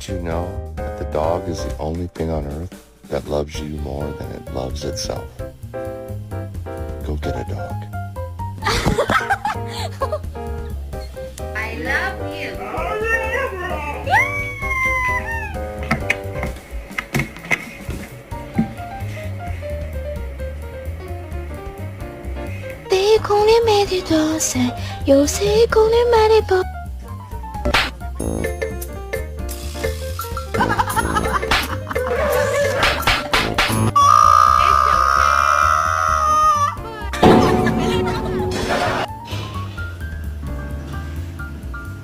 Did you know that the dog is the only thing on earth that loves you more than it loves itself? Go get a dog. I love you. 내 공룡 매디 도세 요새 공룡 말이 법